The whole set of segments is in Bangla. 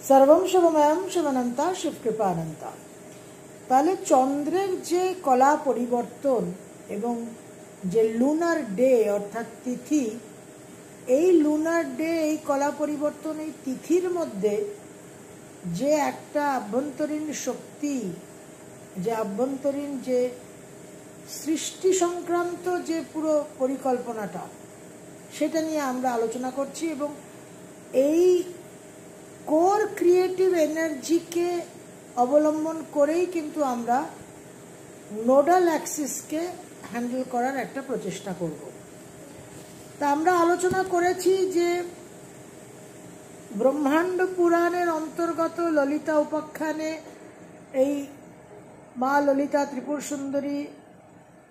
সর্বম শিবময়ম শিবানন্তা শিবকৃপানন্তা। তাহলে চন্দ্রের যে কলা পরিবর্তন এবং যে লুনার ডে অর্থাৎ তিথি, এই লুনার ডে, এই কলা পরিবর্তন, এই তিথির মধ্যে যে একটা আভ্যন্তরীণ শক্তি, যে আভ্যন্তরীণ যে সৃষ্টি সংক্রান্ত যে পুরো পরিকল্পনাটা, সেটা নিয়ে আমরা আলোচনা করছি। এবং এই কোর ক্রিয়েটিভ এনার্জিকে অবলম্বন করেই কিন্তু আমরা নোডাল অ্যাক্সিসকে হ্যান্ডেল করার একটা প্রচেষ্টা করব। তা আমরা আলোচনা করেছি যে ব্রহ্মাণ্ড পুরাণের অন্তর্গত ললিতা উপাখ্যানে এই মা ললিতা ত্রিপুর সুন্দরী,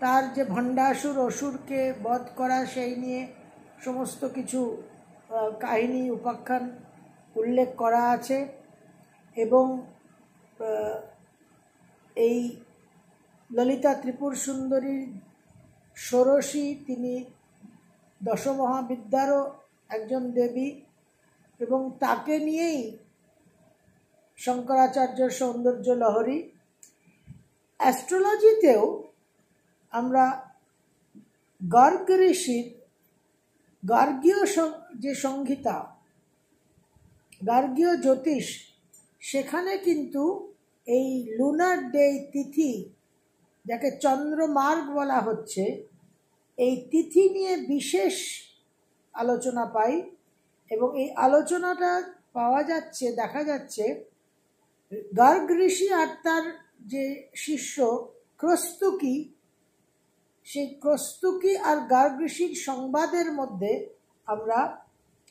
তার যে ভণ্ডাসুর অসুরকে বধ করা, সেই নিয়ে সমস্ত কিছু কাহিনী উপাখ্যান উল্লেখ করা আছে। এবং এই ললিতা ত্রিপুর সুন্দরীর ষোড়শী, তিনি দশমহাবিদ্যারও একজন দেবী, এবং তাকে নিয়েই শঙ্করাচার্যের সৌন্দর্য লহরী। অ্যাস্ট্রোলজিতেও আমরা গার্গ ঋষির গার্গীয় যে সংহিতা, গার্গীয় জ্যোতিষ, সেখানে কিন্তু এই লুনার ডে তিথি, যাকে চন্দ্রমার্গ বলা হচ্ছে, এই তিথি নিয়ে বিশেষ আলোচনা পাই। এবং এই আলোচনাটা পাওয়া যাচ্ছে, দেখা যাচ্ছে গার্গ ঋষি আর তার যে শিষ্য ক্রস্তুকী, সেই ক্রস্তুকী আর গার্গ ঋষির সংবাদের মধ্যে আমরা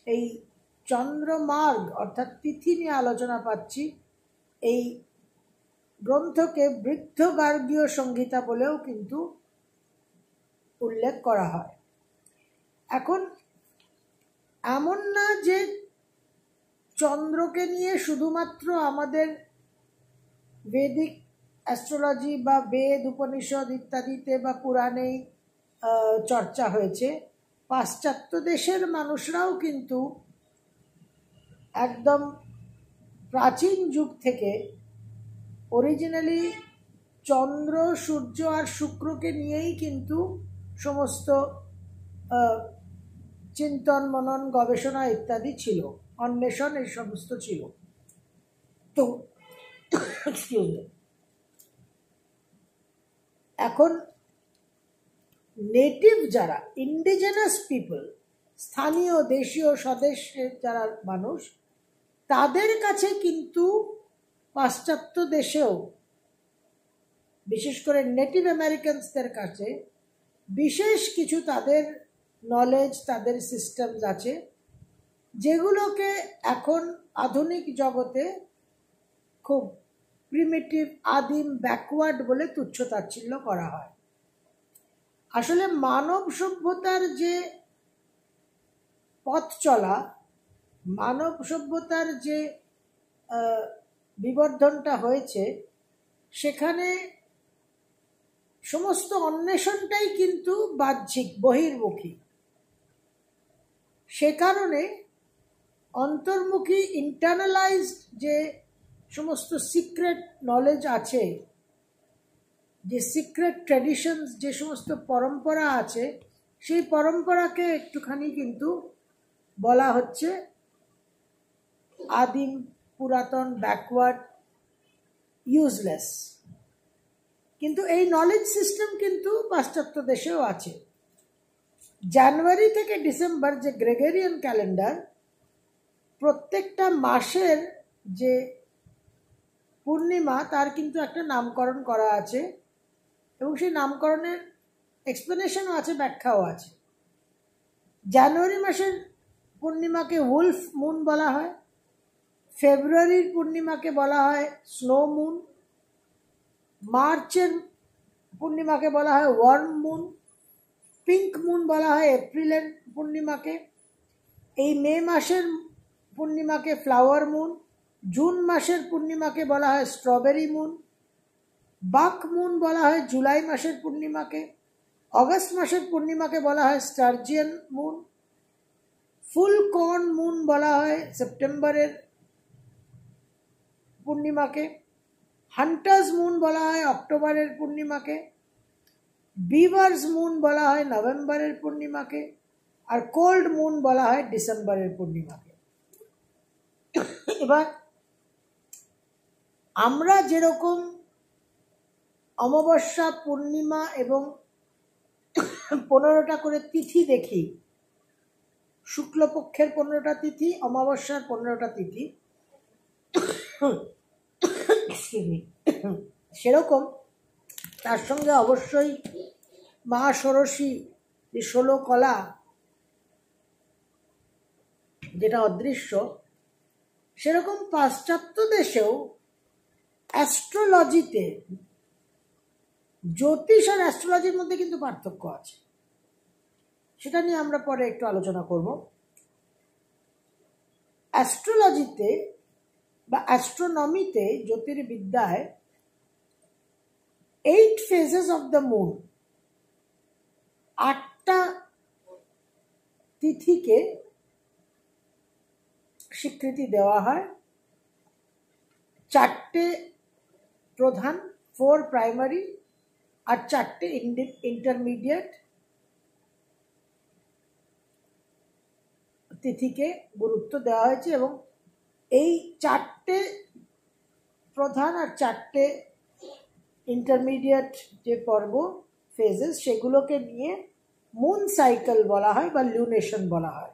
এই চন্দ্রমার্গ অর্থাৎ তিথি নিয়ে আলোচনা পাচ্ছি। এই গ্রন্থকে বৃদ্ধ গার্গীয় সংহিতা বলেও কিন্তু উল্লেখ করা হয়। এখন এমন না যে চন্দ্রকে নিয়ে শুধুমাত্র আমাদের বেদিক অ্যাস্ট্রোলজি বা বেদ উপনিষদ ইত্যাদিতে বা পুরাণেই চর্চা হয়েছে। পাশ্চাত্য দেশের মানুষরাও কিন্তু একদম প্রাচীন যুগ থেকে অরিজিনালি চন্দ্র, সূর্য আর শুক্রকে নিয়েই কিন্তু সমস্ত চিন্তন, মনন, গবেষণা ইত্যাদি ছিল, অন্বেষণ এই সমস্ত ছিল। তো এখন নেটিভ যারা ইন্ডিজেনাস পিপল, স্থানীয় দেশীয় স্বদেশের যারা মানুষ, তাদের কাছে কিন্তু পাশ্চাত্য দেশেও, বিশেষ করে নেটিভ আমেরিকানসদের কাছে বিশেষ কিছু তাদের নলেজ, তাদের সিস্টেমস আছে, যেগুলোকে এখন আধুনিক জগতে খুব প্রিমিটিভ, আদিম, ব্যাকওয়ার্ড বলে তুচ্ছ-তাচ্ছিল্য করা হয়। আসলে মানব সভ্যতার যে পথ চলা, মানব সভ্যতার যে বিবর্ধনটা হয়েছে, সেখানে সমস্ত অন্বেষণটাই কিন্তু বাহ্যিক, বহির্মুখী। সে কারণে অন্তর্মুখী, ইন্টারনালাইজড যে সমস্ত সিক্রেট নলেজ আছে, যে সিক্রেট ট্র্যাডিশনস, যে সমস্ত পরম্পরা আছে, সেই পরম্পরাকে একটুখানি কিন্তু বলা হচ্ছে আদিম, পুরাতন, ব্যাকওয়ার্ড, ইউজলেস। কিন্তু এই নলেজ সিস্টেম কিন্তু পাশ্চাত্য দেশেও আছে। জানুয়ারি থেকে ডিসেম্বর যে গ্রেগরিয়ান ক্যালেন্ডার, প্রত্যেকটা মাসের যে পূর্ণিমা, তার কিন্তু একটা নামকরণ করা আছে, এবং সেই নামকরণের এক্সপ্লেনেশনও আছে, ব্যাখ্যাও আছে। জানুয়ারি মাসের পূর্ণিমাকে উলফ মুন বলা হয়, ফেব্রুয়ারির পূর্ণিমাকে বলা হয় স্নো মুন, মার্চের পূর্ণিমাকে বলা হয় ওয়ার্ম মুন, পিঙ্ক মুন বলা হয় এপ্রিলের পূর্ণিমাকে, এই মে মাসের পূর্ণিমাকে ফ্লাওয়ার মুন, জুন মাসের পূর্ণিমাকে বলা হয় স্ট্রবেরি মুন, বাক মুন বলা হয় জুলাই মাসের পূর্ণিমাকে, অগস্ট মাসের পূর্ণিমাকে বলা হয় স্টার্জিয়ান মুন, ফুল কর্ন মুন বলা হয় সেপ্টেম্বরের পূর্ণিমাকে, হান্টার্স মুন বলা হয় অক্টোবরের পূর্ণিমাকে, বিভার্স মুন বলা হয় নভেম্বরের পূর্ণিমাকে, আর কোল্ড মুন বলা হয় ডিসেম্বরের পূর্ণিমাকে। এবার আমরা যেরকম অমাবস্যা, পূর্ণিমা এবং 15টা করে তিথি দেখি, শুক্লপক্ষের 15টা তিথি, অমাবস্যার 15টা তিথি, সেরকম তার সঙ্গে অবশ্যই মা ষোড়শী, যে 16 কলা, যেটা অদৃশ্য, সেরকম পাশ্চাত্য দেশেও অ্যাস্ট্রোলজিতে, জ্যোতিষ আর অ্যাস্ট্রোলজির মধ্যে কিন্তু পার্থক্য আছে। সেটা নিয়ে আমরা পরে একটু আলোচনা করব। অ্যাস্ট্রোলজিতে বা অ্যাস্ট্রোনমিতে, জ্যোতির্বিদ্যায় 8 phases of the moon, 8টা তিথিকে স্বীকৃতি দেওয়া হয়। 4টে প্রধান, 4 প্রাইমারি আর 4টে ইন্টারমিডিয়েট তিথিকে গুরুত্ব দেওয়া হয়েছে, এবং এই 4টে প্রধান আর 4টে ইন্টারমিডিয়েট যে পর্ব, ফেজেস, সেগুলোকে নিয়ে মুন সাইকেল বলা হয় বা লিউনেশন বলা হয়।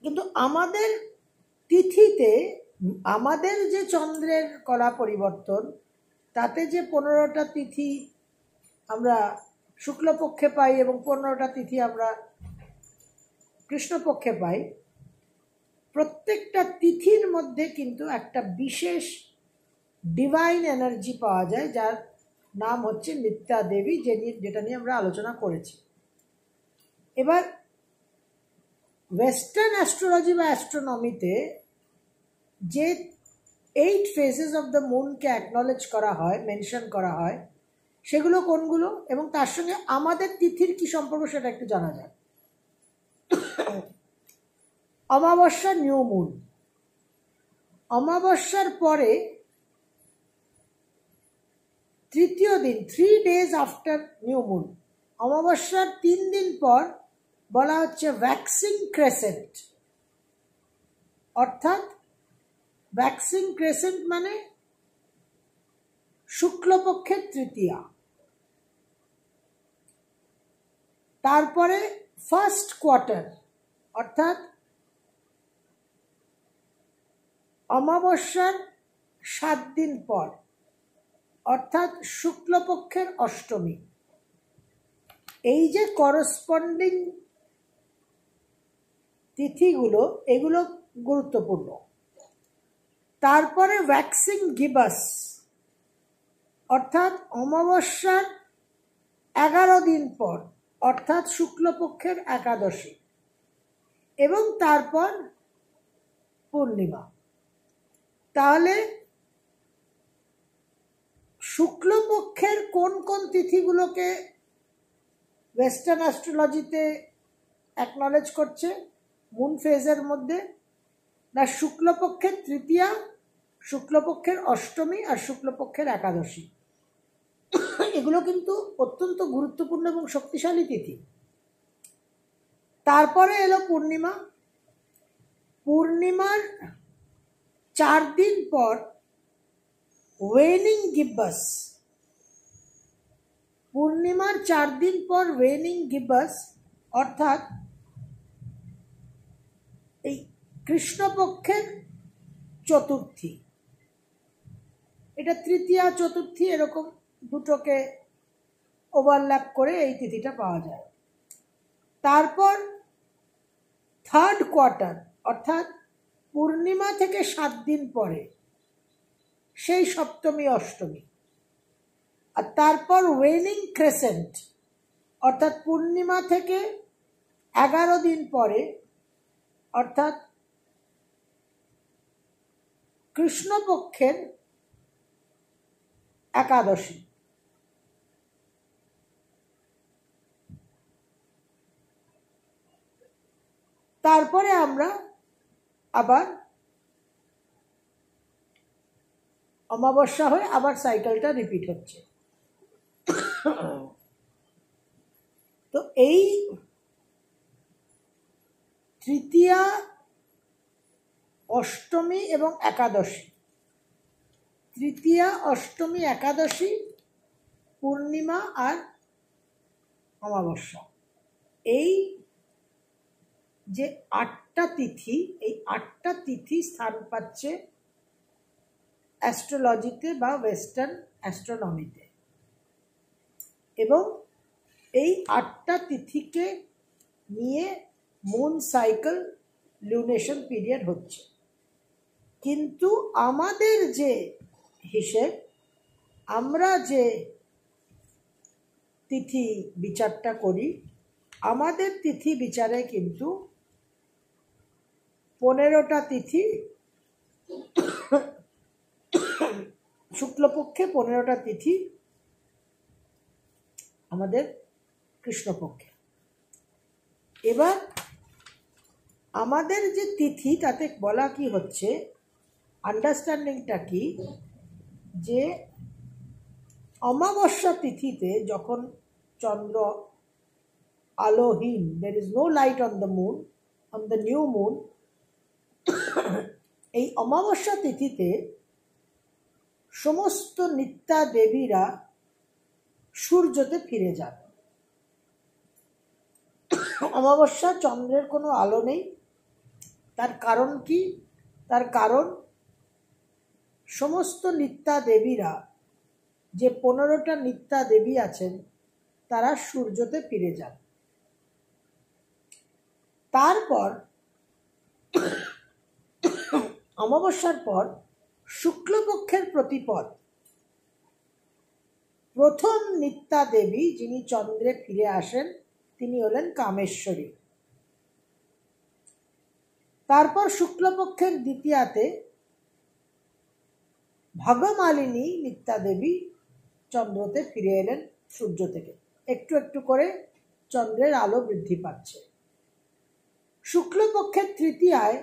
কিন্তু আমাদের তিথিতে, আমাদের যে চন্দ্রের কলা পরিবর্তন, তাতে যে 15টা তিথি আমরা শুক্লপক্ষে পাই এবং 15টা তিথি আমরা কৃষ্ণপক্ষে পাই, প্রত্যেকটা তিথির মধ্যে কিন্তু একটা বিশেষ ডিভাইন এনার্জি পাওয়া যায়, যার নাম হচ্ছে নিত্যা দেবী, যেটা নিয়ে আমরা আলোচনা করেছি। এবার ওয়েস্টার্ন অ্যাস্ট্রোলজি বা অ্যাস্ট্রোনমিতে যে 8 phases অফ দ্য মুনকে অ্যাকনলেজ করা হয়, মেনশন করা হয়, সেগুলো কোনগুলো এবং তার সঙ্গে আমাদের তিথির কি সম্পর্ক, সেটা একটু জানা যায়। অমাবস্যা, নিউ মুন। অমাবস্যার পরে তৃতীয় দিন, 3 days আফটার নিউ মুন, অমাবস্যার 3 দিন পর বলা হচ্ছে ভ্যাক্সিং ক্রেসেন্ট। অর্থাৎ ভ্যাক্সিং ক্রেসেন্ট মানে শুক্লপক্ষের তৃতীয়া। তারপরে ফার্স্ট কোয়ার্টার, অর্থাৎ অমাবস্যার 7 দিন পর, অর্থাৎ শুক্লপক্ষের অষ্টমী। এই যে করসপন্ডিং তিথিগুলো, এগুলো গুরুত্বপূর্ণ। তারপরে ভ্যাক্সিং গিবাস, অর্থাৎ অমাবস্যার 11 দিন পর, অর্থাৎ শুক্লপক্ষের একাদশী, এবং তারপর পূর্ণিমা। তাহলে শুক্লপক্ষের কোন কোন তিথিগুলোকে ওয়েস্টার্ন অ্যাস্ট্রোলজিতে অ্যাকনলেজ করছে মুন ফেজের মধ্যে? না, শুক্লপক্ষের তৃতীয়া, শুক্লপক্ষের অষ্টমী আর শুক্লপক্ষের একাদশী। এগুলো কিন্তু অত্যন্ত গুরুত্বপূর্ণ এবং শক্তিশালী তিথি। তারপরে এলো পূর্ণিমা। পূর্ণিমার 4 দিন পর ওয়েনিং গিব্বাস। পূর্ণিমার 4 দিন পর ওয়েনিং গিব্বাস, অর্থাৎ এই কৃষ্ণপক্ষের চতুর্থী। এটা তৃতীয়া চতুর্থী, এরকম দুটোকে ওভারল্যাপ করে এই তিথিটা পাওয়া যায়। তারপর থার্ড কোয়ার্টার, অর্থাৎ পূর্ণিমা থেকে 7 দিন পরে, সেই সপ্তমী অষ্টমী। আর তারপর ওয়েনিং ক্রেসেন্ট, অর্থাৎ পূর্ণিমা থেকে 11 দিন পরে, অর্থাৎ কৃষ্ণপক্ষের একাদশী। তারপরে আমরা আবার অমাবস্যা হয়ে আবার সাইকেলটা রিপিট হচ্ছে। তো এই তৃতীয়া, অষ্টমী এবং একাদশী, তৃতীয়া, অষ্টমী, একাদশী, পূর্ণিমা আর অমাবস্যা, এই যে 8টা তিথি, এই 8টা তিথি স্থান পাচ্ছে অ্যাস্ট্রোলজিতে বা ওয়েস্টার্ন অ্যাস্ট্রোনমিতে। এবং এই 8টা তিথিকে নিয়ে মুন সাইকেল, লুনেশন পিরিয়ড হচ্ছে। কিন্তু আমাদের যে হিসেব, আমরা যে তিথি বিচারটা করি, আমাদের তিথি বিচারে কিন্তু 15টা তিথি, শুক্লপক্ষে 15টা তিথি আমাদের কৃষ্ণপক্ষে। এবার আমাদের যে তিথি, তাতে বলা কি হচ্ছে, আন্ডারস্ট্যান্ডিংটা কি, যে অমাবস্যা তিথিতে যখন চন্দ্র আলোহীন, there is no light on the moon, on the new moon, এই অমাবস্যা তিথিতে সমস্ত নিত্যা দেবীরা সূর্যতে ফিরে যান। অমাবস্যা চন্দ্রের কোনো আলো নেই। তার কারণ কি? তার কারণ সমস্ত নিত্যা দেবীরা, যে 15টা নিত্যা দেবী আছেন, তারা সূর্যতে ফিরে যান। তারপর অমাবস্যার পর শুক্লপক্ষের প্রতিপদ প্রথম নিত্যা দেবী যিনি চন্দ্রে ফিরে আসেন, তিনি হলেন কামেশ্বরী। তারপর শুক্লপক্ষের দ্বিতীয়াতে ভগমালিনী নিত্যা দেবী চন্দ্রতে ফিরে এলেন সূর্য থেকে। একটু একটু করে চন্দ্রের আলো বৃদ্ধি পাচ্ছে। শুক্লপক্ষের তৃতীয়ায়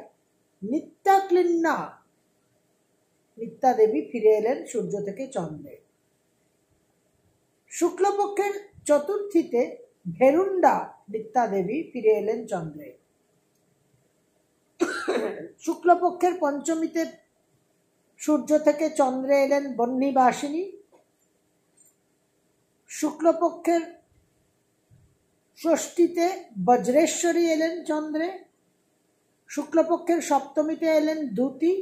নিত্যাক্লিন্না নিত্যা দেবী ফিরে এলেন সূর্য থেকে চন্দ্রে। শুক্লপক্ষের চতুর্থীতে ভেরুন্ডা নিত্যা দেবী ফিরে এলেন চন্দ্রে। শুক্লপক্ষের পঞ্চমীতে সূর্য থেকে চন্দ্রে এলেন বহ্নিবাসিনী। শুক্লপক্ষের ষষ্ঠীতে বজ্রেশ্বরী এলেন চন্দ্রে। শুক্লপক্ষের সপ্তমীতে এলেন দ্যুতি।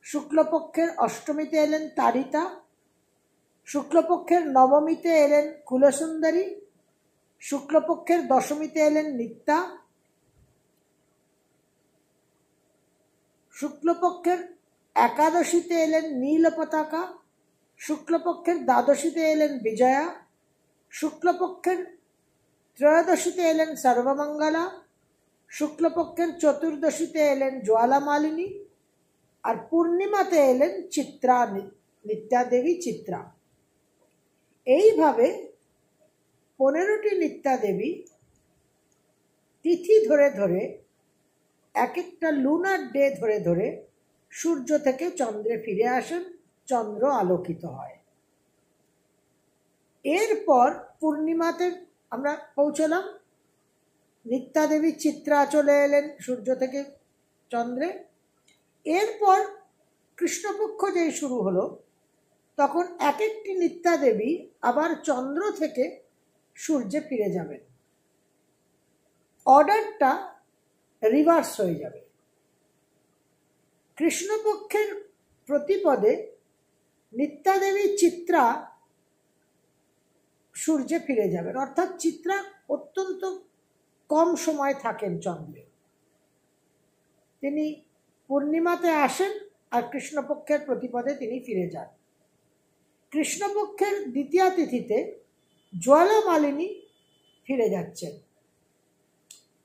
শুক্লপক্ষের অষ্টমীতে এলেন তারিতা। শুক্লপক্ষের নবমীতে এলেন কুলসুন্দরী। শুক্লপক্ষের দশমীতে এলেন নিত্যা। শুক্লপক্ষের একাদশীতে এলেন নীলপতাকা। শুক্লপক্ষের দ্বাদশীতে এলেন বিজয়া। শুক্লপক্ষের ত্রয়োদশীতে এলেন সর্বমঙ্গলা। শুক্লপক্ষের চতুর্দশীতে এলেন জ্বালামালিনী। আর পূর্ণিমাতে এলেন চিত্রা, নিত্যাদেবী চিত্রা। এইভাবে 15টি নিত্যাদেবী তিথি ধরে ধরে, এক একটা লুনার ডে ধরে ধরে সূর্য থেকে চন্দ্রে ফিরে আসেন, চন্দ্র আলোকিত হয়। এরপর পূর্ণিমাতে আমরা পৌঁছলাম, নিত্যাদেবী চিত্রা চলে এলেন সূর্য থেকে চন্দ্রে। এরপর কৃষ্ণপক্ষ যেই শুরু হলো, তখন এক একটি নিত্যাদেবী আবার চন্দ্র থেকে সূর্যে ফিরে যাবেন। অর্ডারটা রিভার্স হয়ে যাবে। কৃষ্ণপক্ষের প্রতিপদে নিত্যাদেবী চিত্রা সূর্যে ফিরে যাবেন, অর্থাৎ চিত্রা অত্যন্ত কম সময় থাকেন চন্দ্রে। তিনি পূর্ণিমাতে আসেন আর কৃষ্ণপক্ষের প্রতিপদে তিনি ফিরে যান। কৃষ্ণপক্ষের দ্বিতীয়া তিথিতে জ্বালামালিনী ফিরে যাচ্ছেন।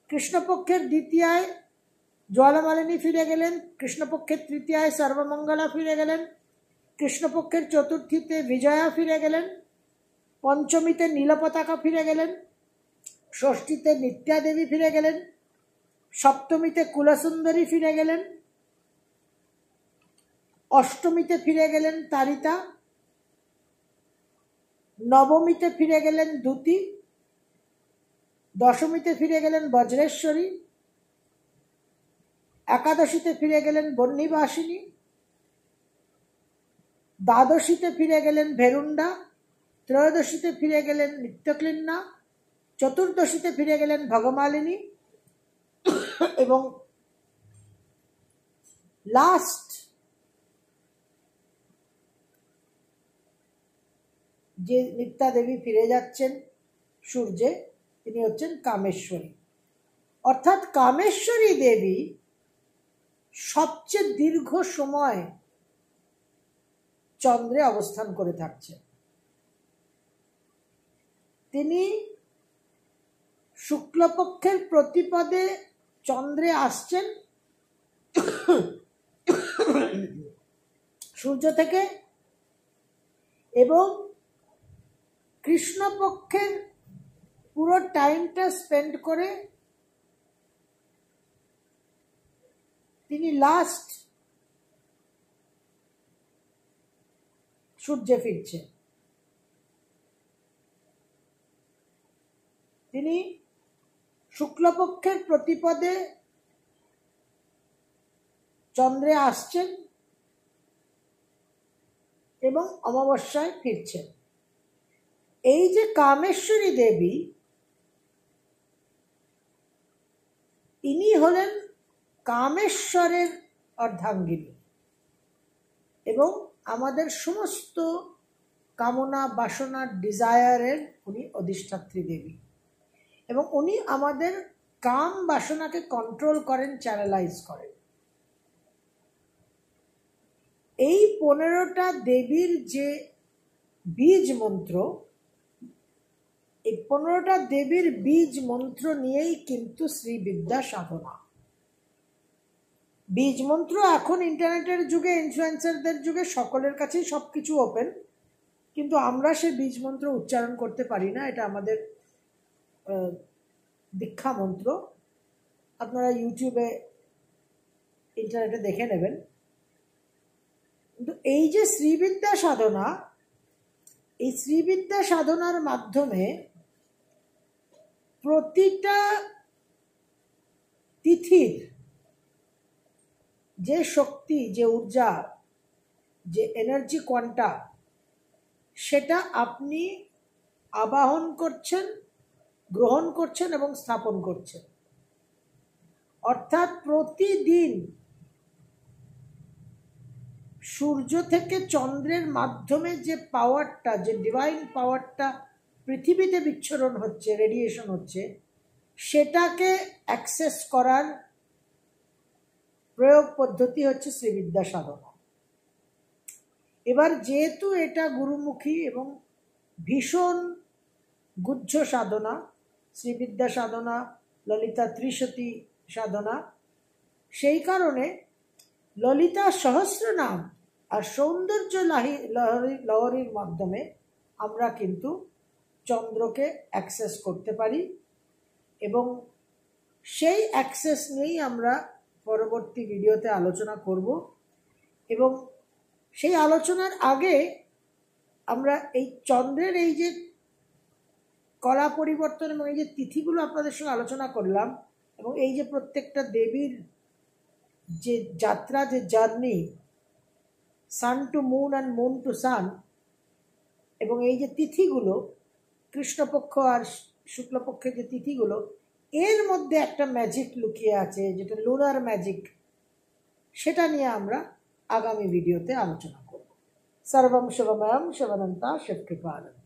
কৃষ্ণপক্ষের দ্বিতীয়ায় জ্বালামালিনী ফিরে গেলেন। কৃষ্ণপক্ষের তৃতীয়ায় সর্বমঙ্গলা ফিরে গেলেন। কৃষ্ণপক্ষের চতুর্থীতে বিজয়া ফিরে গেলেন। পঞ্চমীতে নীলপতাকা ফিরে গেলেন। ষষ্ঠীতে নিত্যাদেবী ফিরে গেলেন। সপ্তমীতে কুলসুন্দরী ফিরে গেলেন। অষ্টমীতে ফিরে গেলেন তারিতা, নবমীতে ফিরে গেলেন দ্যুতি, দশমীতে ফিরে গেলেন বজ্রেশ্বরী, একাদশীতে ফিরে গেলেন বহ্নিবাসিনী, দ্বাদশীতে ফিরে গেলেন ভেরুন্ডা, ত্রয়োদশীতে ফিরে গেলেন নিত্যক্লিন্না, চতুর্দশীতে ফিরে গেলেন ভগমালিনী এবং লাস্ট যে নিত্যা দেবী ফিরে যাচ্ছেন সূর্যে, তিনি হচ্ছেন কামেশ্বরী। অর্থাৎ কামেশ্বরী দেবী সবচেয়ে দীর্ঘ সময় চন্দ্রে অবস্থান করে থাকছেন। তিনি শুক্লপক্ষের প্রতিপদে চন্দ্রে আসছেন সূর্য থেকে, এবং কৃষ্ণপক্ষের পুরো টাইমটা স্পেন্ড করে তিনি লাস্ট সূর্যে ফিরছেন। তিনি শুক্লপক্ষের প্রতিপদে চন্দ্রে আসছেন এবং অমাবস্যায় ফিরছেন। এই যে কামেশ্বরী দেবী, ইনি হলেন কামেশ্বরের অর্ধাঙ্গিনী এবং আমাদের সমস্ত কামনা বাসনা ডিজায়ারের উনি অধিষ্ঠাত্রী দেবী, এবং উনি আমাদের কাম বাসনাকে কন্ট্রোল করেন, চ্যানেলাইজ করেন। এই 15টা দেবীর যে বীজ মন্ত্র, এই 15টা দেবীর বীজ মন্ত্র নিয়েই কিন্তু শ্রীবিদ্যা সাধনা। বীজ মন্ত্র এখন ইন্টারনেটের যুগে, ইনফ্লুয়েন্সারদের যুগে সকলের কাছেই সবকিছু ওপেন, কিন্তু আমরা সে বীজ মন্ত্র উচ্চারণ করতে পারি না। এটা আমাদের দীক্ষা মন্ত্র। আপনারা ইউটিউবে, ইন্টারনেটে দেখে নেবেন। কিন্তু এই যে শ্রীবিদ্যা সাধনা, এই শ্রীবিদ্যা সাধনার মাধ্যমে প্রতিটা তিথির যে শক্তি, যে ঊর্জা, যে এনার্জি কোয়ান্টা, সেটা আপনি আবাহন করছেন, গ্রহণ করছেন এবং স্থাপন করছেন। অর্থাৎ প্রতিদিন সূর্য থেকে চন্দ্রের মাধ্যমে যে পাওয়ারটা, যে ডিভাইন পাওয়ারটা পৃথিবীতে বিচ্ছুরণ হচ্ছে, রেডিয়েশন হচ্ছে, সেটাকে অ্যাক্সেস করার প্রয়োগ পদ্ধতি হচ্ছে শ্রীবিদ্যা সাধনা। এবার যেহেতু এটা গুরুমুখী এবং ভীষণ গুহ্য সাধনা, শ্রীবিদ্যা সাধনা, ললিতা ত্রিশতী সাধনা, সেই কারণে ললিতা সহস্রনাম আর সৌন্দর্য লহরীর মাধ্যমে আমরা কিন্তু চন্দ্রকে অ্যাক্সেস করতে পারি, এবং সেই অ্যাক্সেস নিয়েই আমরা পরবর্তী ভিডিওতে আলোচনা করব। এবং সেই আলোচনার আগে আমরা এই চন্দ্রের এই যে কলা পরিবর্তন এবং এই যে তিথিগুলো আপনাদের সঙ্গে আলোচনা করলাম, এবং এই যে প্রত্যেকটা দেবীর যে যাত্রা, যে journey, sun to moon and moon to sun, এবং এই যে তিথিগুলো, কৃষ্ণপক্ষ আর শুক্লপক্ষের যে তিথিগুলো, এর মধ্যে একটা ম্যাজিক লুকিয়ে আছে, যেটা লুনার ম্যাজিক, সেটা নিয়ে আমরা আগামী ভিডিওতে আলোচনা করব। সর্বম শিবময়ম শিবানন্তা শিবকৃপানন্দ।